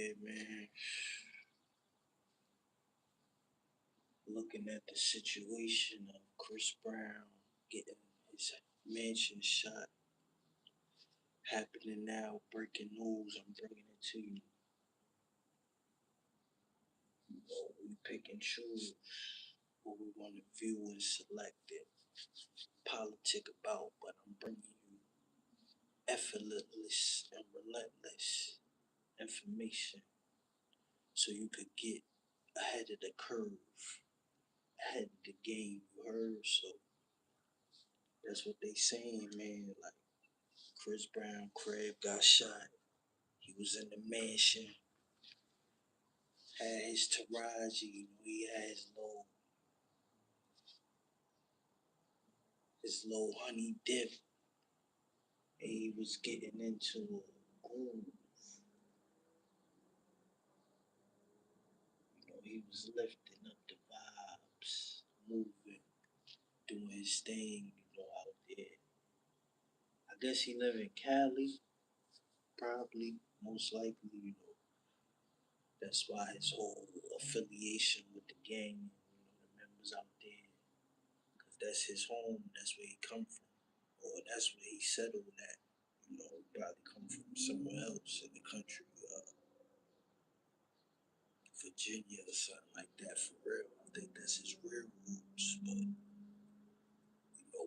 Yeah, man. Looking at the situation of Chris Brown getting his mansion shot, happening now, breaking news. I'm bringing it to you. We pick and choose what we want to view and select it, politic about, but I'm bringing you effortless and relentless information so you could get ahead of the curve, ahead of the game. You heard? So that's what they saying, man. Like Chris Brown crib got shot. He was in the mansion, had his Taraji, he had his little honey dip, and he was getting into a groove. He was lifting up the vibes, moving, doing his thing, out there. I guess he live in Cali, probably, most likely, That's why his whole affiliation with the gang, the members out there, because that's his home, that's where he come from, or that's where he settled at. He probably come from somewhere else in the country, Virginia or something like that for real. I think that's his real roots, but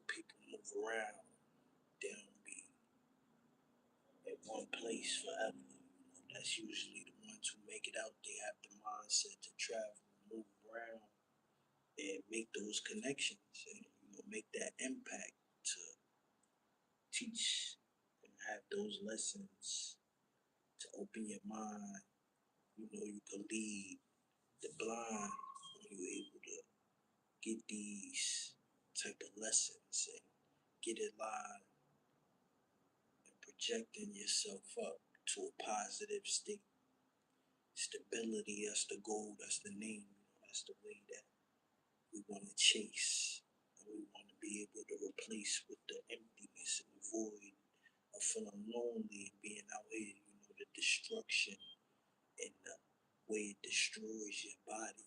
people move around. They don't be at one place forever. That's usually the ones who make it out. They have the mindset to travel, move around, and make those connections, and make that impact to teach and have those lessons to open your mind. You can lead the blind when you're able to get these type of lessons and get it live and projecting yourself up to a positive state. Stability, that's the goal, that's the name, that's the way that we want to chase. And we want to be able to replace with the emptiness and the void of feeling lonely and being out here, the destruction and the way it destroys your body.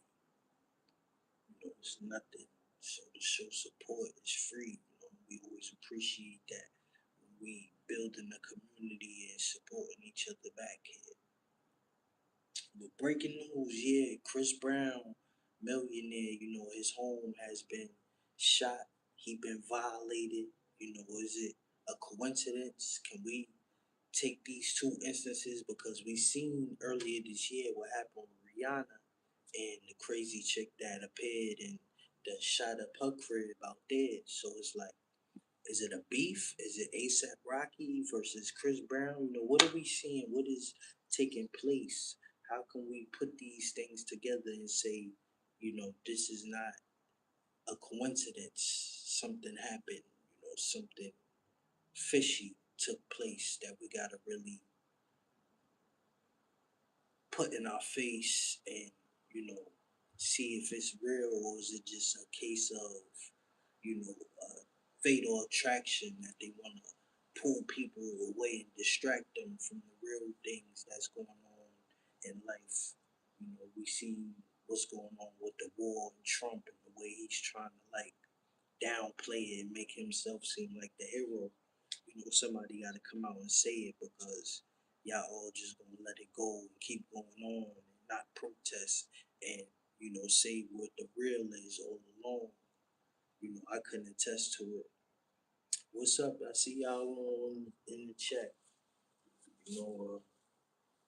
It's nothing. So to show support is free. We always appreciate that when we building a community and supporting each other back here. But breaking news, yeah, Chris Brown, millionaire, his home has been shot. He been violated. Is it a coincidence? Can we take these two instances because we seen earlier this year what happened with Rihanna and the crazy chick that appeared and that shot up her crib out there. So it's like, is it a beef? Is it ASAP Rocky versus Chris Brown? What are we seeing? What is taking place? How can we put these things together and say, this is not a coincidence? Something happened, something fishy took place that we gotta really put in our face and, you know, see if it's real or is it just a case of, fatal attraction that they want to pull people away and distract them from the real things that's going on in life. We see what's going on with the war and Trump and the way he's trying to like downplay it and make himself seem like the hero. Somebody got to come out and say it because y'all all just gonna let it go and keep going on and not protest and say what the real is all along. I couldn't attest to it. What's up? I see y'all on in the chat. You know, uh,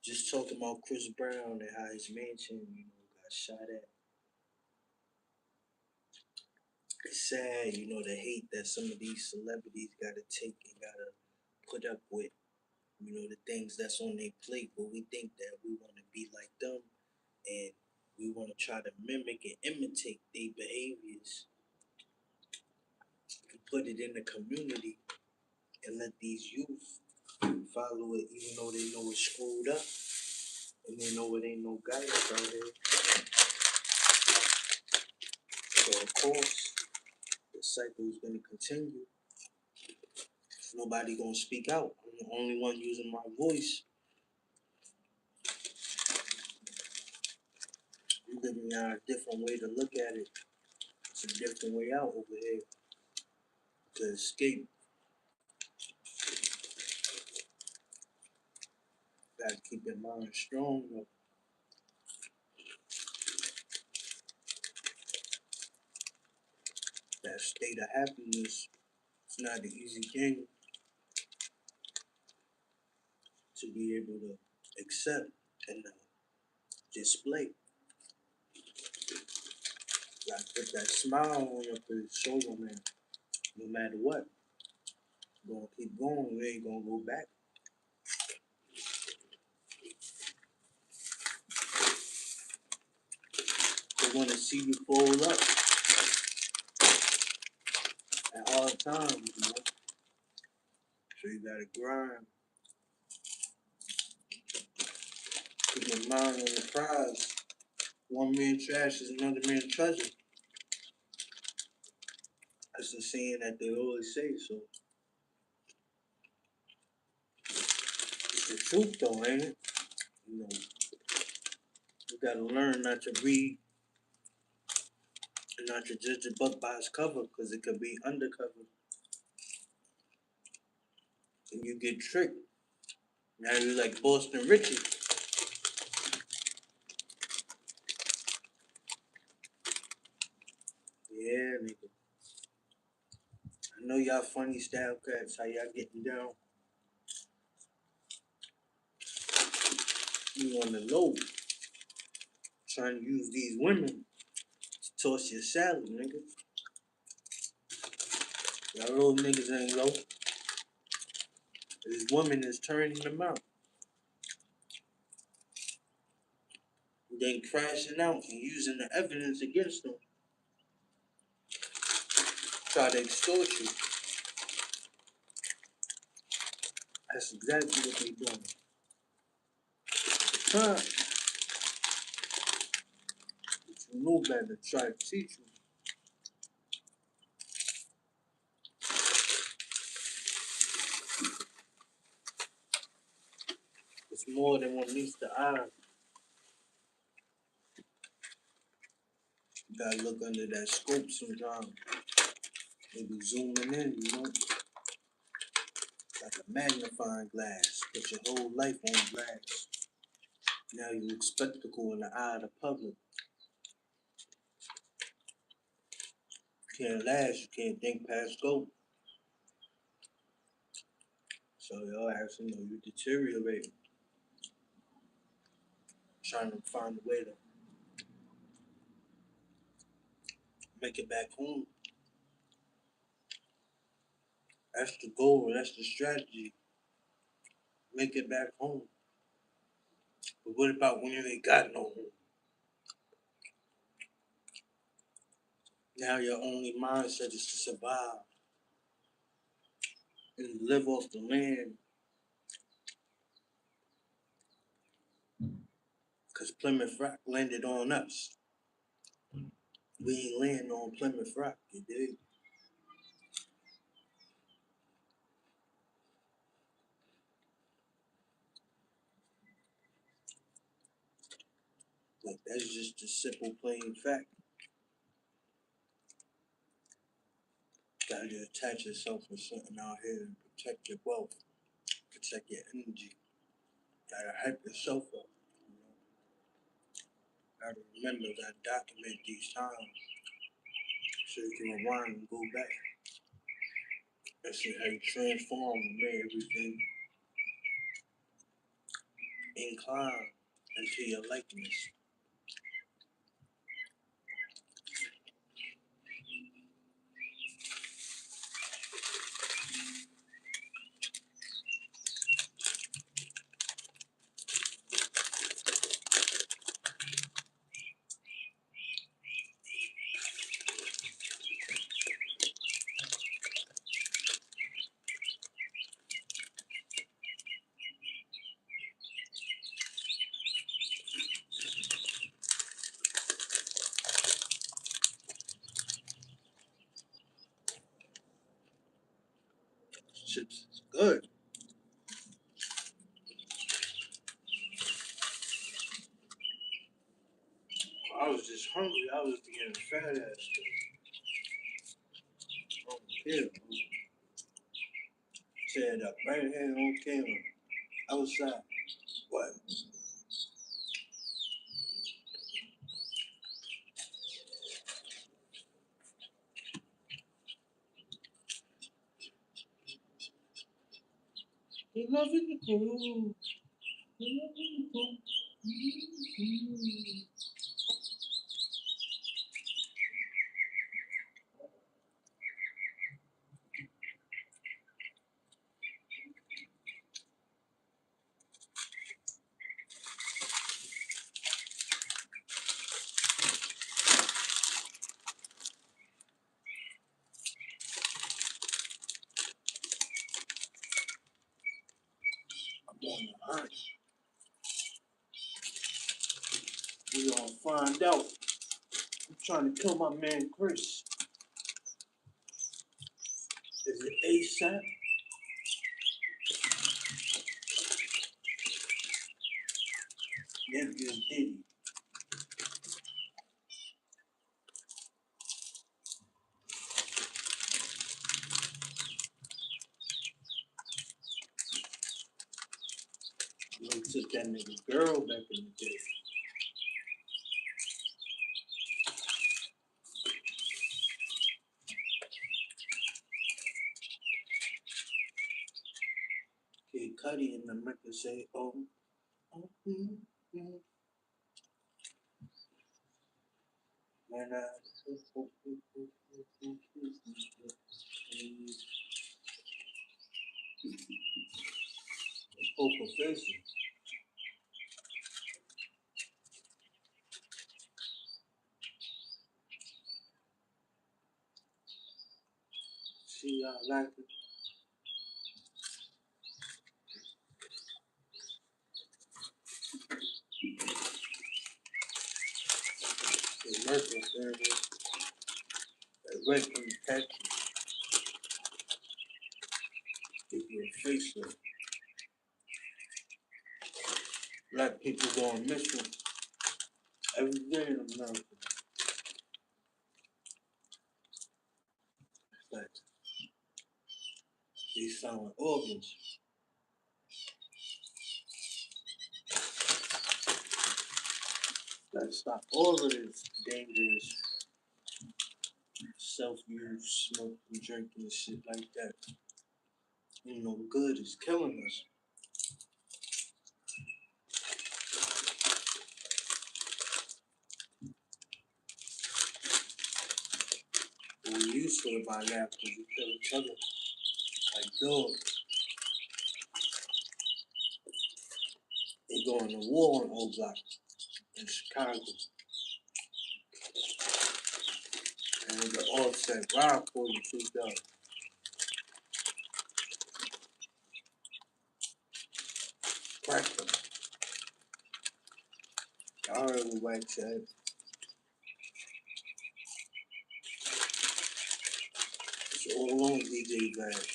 just talking about Chris Brown and how his mansion, got shot at. It's sad, the hate that some of these celebrities gotta take and gotta put up with. The things that's on their plate, but we think that we want to be like them and we want to try to mimic and imitate their behaviors and put it in the community and let these youth follow it even though they know it's screwed up and they know it ain't no guidance out here. So of course the cycle is gonna continue. If nobody gonna speak out, I'm the only one using my voice. Now a different way to look at it. It's a different way out over here to escape. Gotta keep your mind strong though. That state of happiness, it's not an easy thing to be able to accept and display. Gotta put that smile on your shoulder, man. No matter what, you're gonna keep going. You ain't gonna go back. They wanna see you fold up at hard times, you know. So you gotta grind. Keep your mind on the prize. One man trash is another man treasure. That's the saying that they always say. So it's the truth, though, ain't it? You know, you gotta learn not to read and not to judge a book by its cover, because it could be undercover, and you get tricked. Now you're like Boston Richie. Yeah, nigga. I know y'all funny style cats. How y'all getting down? You on the low, trying to use these women to toss your salad, nigga. Y'all little niggas ain't low. This woman is turning them out. Then crashing out and using the evidence against them. Try to extort you. That's exactly what they doing. Huh? But you know better. Try to teach you. It's more than what meets the eye. You gotta look under that scope sometimes. Maybe zooming in, you know? Like a magnifying glass. Put your whole life on glass. Now you look spectacle in the eye of the public. You can't last, you can't think past go. So y'all have to know you deteriorate. Trying to find a way to make it back home. That's the goal, that's the strategy. Make it back home. But what about when you ain't got no home? Now your only mindset is to survive and live off the land. Because Plymouth Rock landed on us. We ain't land on Plymouth Rock, you dig? Like, that's just a simple, plain fact. Gotta attach yourself with something out here and protect your wealth, protect your energy. Gotta hype yourself up. You know? Gotta remember, gotta document these times so you can rewind and go back and see how you transform and made everything incline into your likeness. Chips is good. I was just hungry. I was being fat ass. I don't care, bro. Said up right here on camera. Outside. What? You love it, bro. I'm on the hunt. We gonna find out. I'm trying to kill my man Chris. Is it ASAP? Nigga is Diddy. We took that nigga girl back in the day. Kid Cudi in the record say, oh, oh, man, poker face. See, I like it. The record service. That red from the tattoo. Give you a facelift. Black people going missing every day in America. Like, they sound like organs. Gotta stop all of this dangerous self-use, smoking, drinking, and shit like that. You know, good is killing us. But we used to it by now because we kill each other like dogs. They going to war on O Block in Chicago. And the offset rob 42,000. Crack them. Y'all heard what White said. It's all on DJ Bash.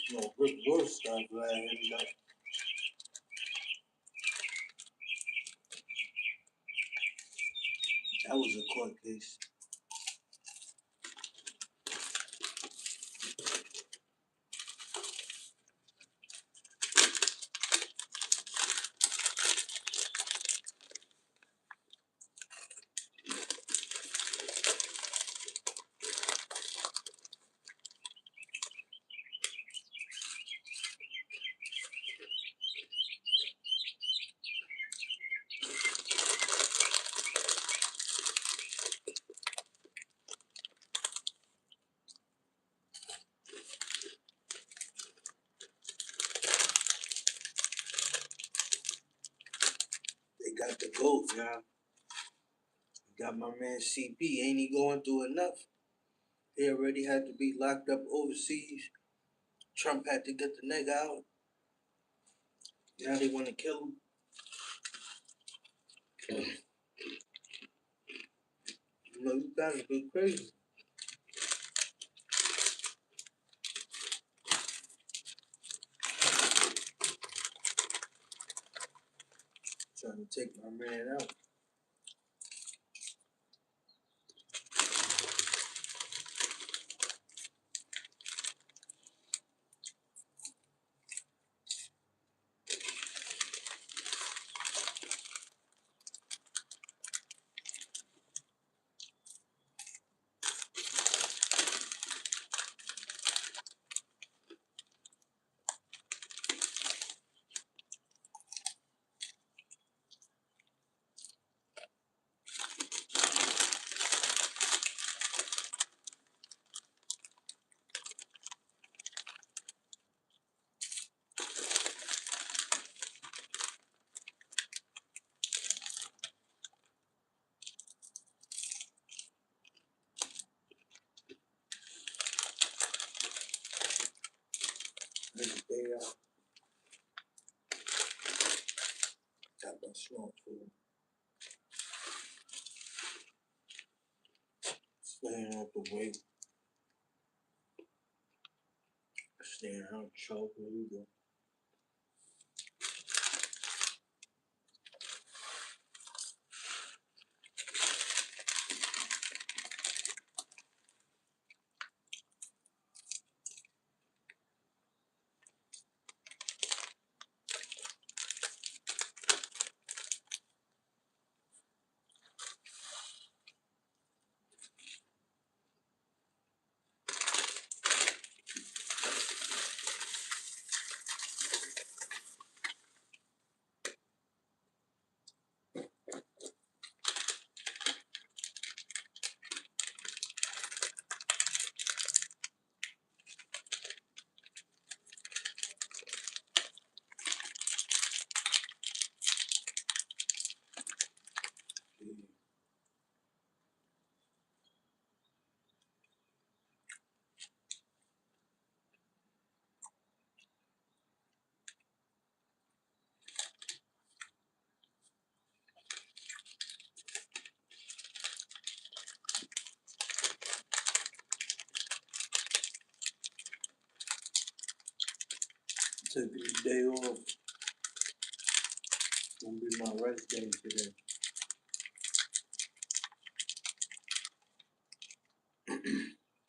You know, Rick Ross stuff, man. That was a court case. They got the GOAT, y'all. Got my man CP. Ain't he going through enough? He already had to be locked up overseas. Trump had to get the nigga out. Now they want to kill him. got to be crazy. Trying to take my man out. Next day out. Got my smartphone. Staying out the way. Staying out chocolate. Took this day off. Gonna be my rest day today.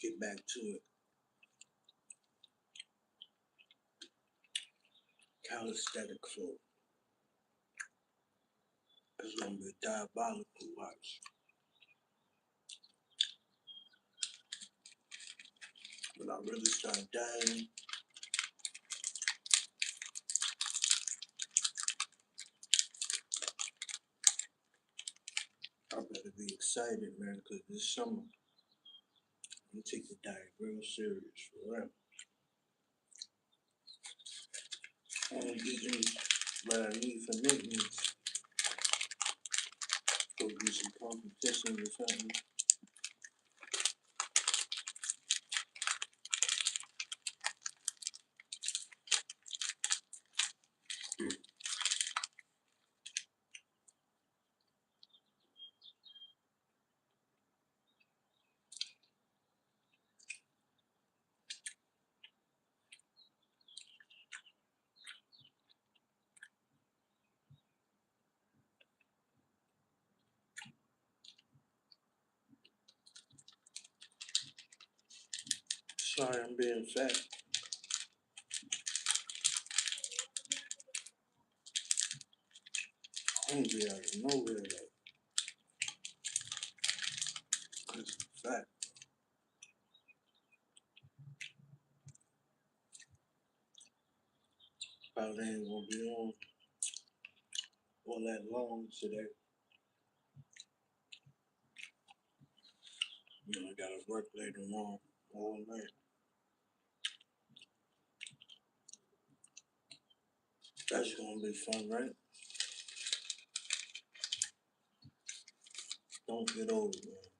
Get back to it. Calisthenic flow. It's gonna be a diabolical watch. When I really start dying, I better be excited, man, because this summer, I'm gonna take the diet real serious, for real. I'm eating what I need for maintenance. Go do some competition or something. Sorry, I'm being fat. Hungry out of nowhere, like, cause I'm fat. Probably ain't gonna be on all that long today. You know, I gotta work later on all night. That's gonna be fun, right? Don't get old, man.